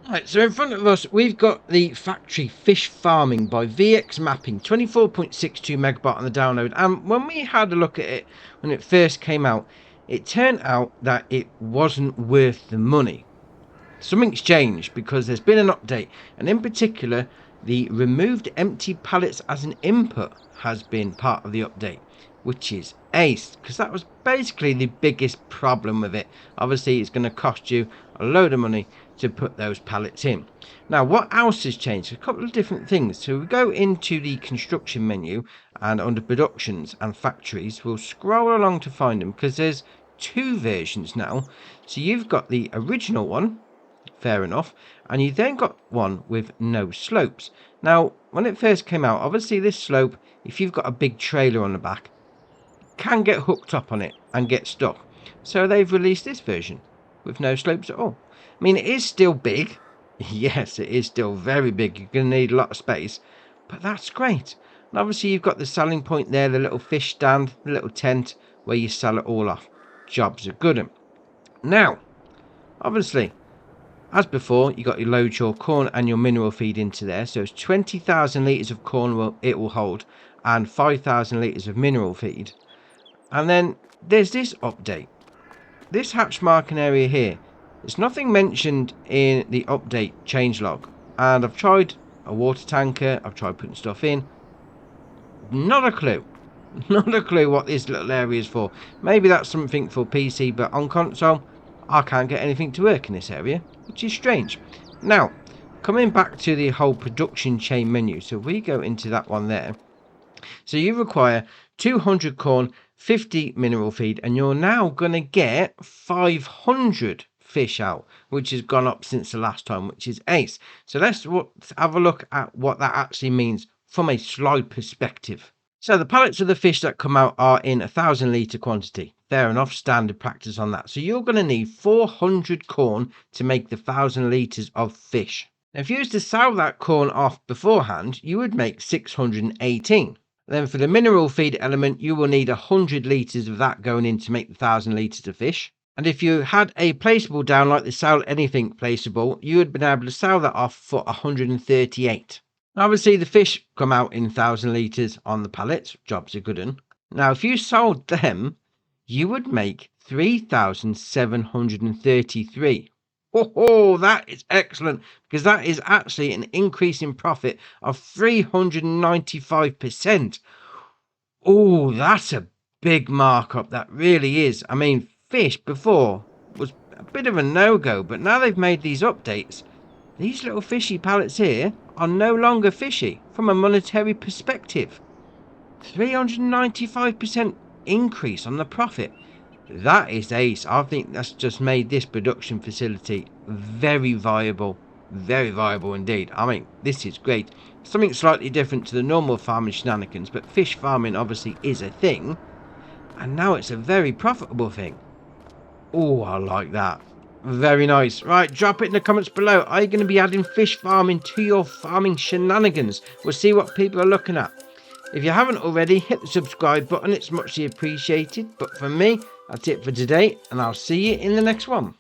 Right, so in front of us, we've got the factory fish farming by VX Mapping, 24.62 megabyte on the download. And when we had a look at it when it first came out, it turned out that it wasn't worth the money. Something's changed because there's been an update, and in particular, the removed empty pallets as an input has been part of the update, which is ace, because that was basically the biggest problem with it. Obviously, it's going to cost you a load of money to put those pallets in. Now, what else has changed? A couple of different things. So we go into the construction menu, and under productions and factories, we'll scroll along to find them, because there's two versions now. So you've got the original one, fair enough, and you then got one with no slopes. Now, when it first came out, obviously this slope, if you've got a big trailer on the back, can get hooked up on it and get stuck. So they've released this version with no slopes at all. I mean, it is still big. Yes, it is still very big. You're going to need a lot of space, but that's great. And obviously you've got the selling point there, the little fish stand, the little tent where you sell it all off. Jobs are good. Now, obviously, as before, you got your load your corn and your mineral feed into there. So it's 20,000 litres of corn it will hold, and 5,000 litres of mineral feed. And then there's this update. This hatch marking area here. There's nothing mentioned in the update changelog. And I've tried a water tanker. I've tried putting stuff in. Not a clue. Not a clue what this little area is for. Maybe that's something for PC, but on console, I can't get anything to work in this area, which is strange. Now, coming back to the whole production chain menu. So we go into that one there. So you require 200 corn, 50 mineral feed, and you're now going to get 500 fish out, which has gone up since the last time, which is ace. So let's have a look at what that actually means from a slide perspective. So the pallets of the fish that come out are in 1,000 litre quantity. Fair enough, standard practice on that. So you're going to need 400 corn to make the 1,000 litres of fish. Now, if you used to sell that corn off beforehand, you would make 618. Then for the mineral feed element, you will need 100 litres of that going in to make the 1,000 litres of fish. And if you had a placeable down like the sell anything placeable, you would have been able to sell that off for 138. Obviously, the fish come out in 1,000 litres on the pallets. Jobs are good un. Now, if you sold them, you would make 3,733. Oh, that is excellent, because that is actually an increase in profit of 395%. Oh, that's a big markup. That really is. I mean, fish before was a bit of a no-go, but now they've made these updates. These little fishy pallets here are no longer fishy from a monetary perspective. 395% increase on the profit. That is ace. I think that's just made this production facility very viable indeed. I mean, this is great. Something slightly different to the normal farming shenanigans, but fish farming obviously is a thing, and now it's a very profitable thing. Oh, I like that. Very nice. Right, drop it in the comments below. Are you going to be adding fish farming to your farming shenanigans? We'll see what people are looking at. If you haven't already, hit the subscribe button. It's muchly appreciated. But for me, that's it for today, and I'll see you in the next one.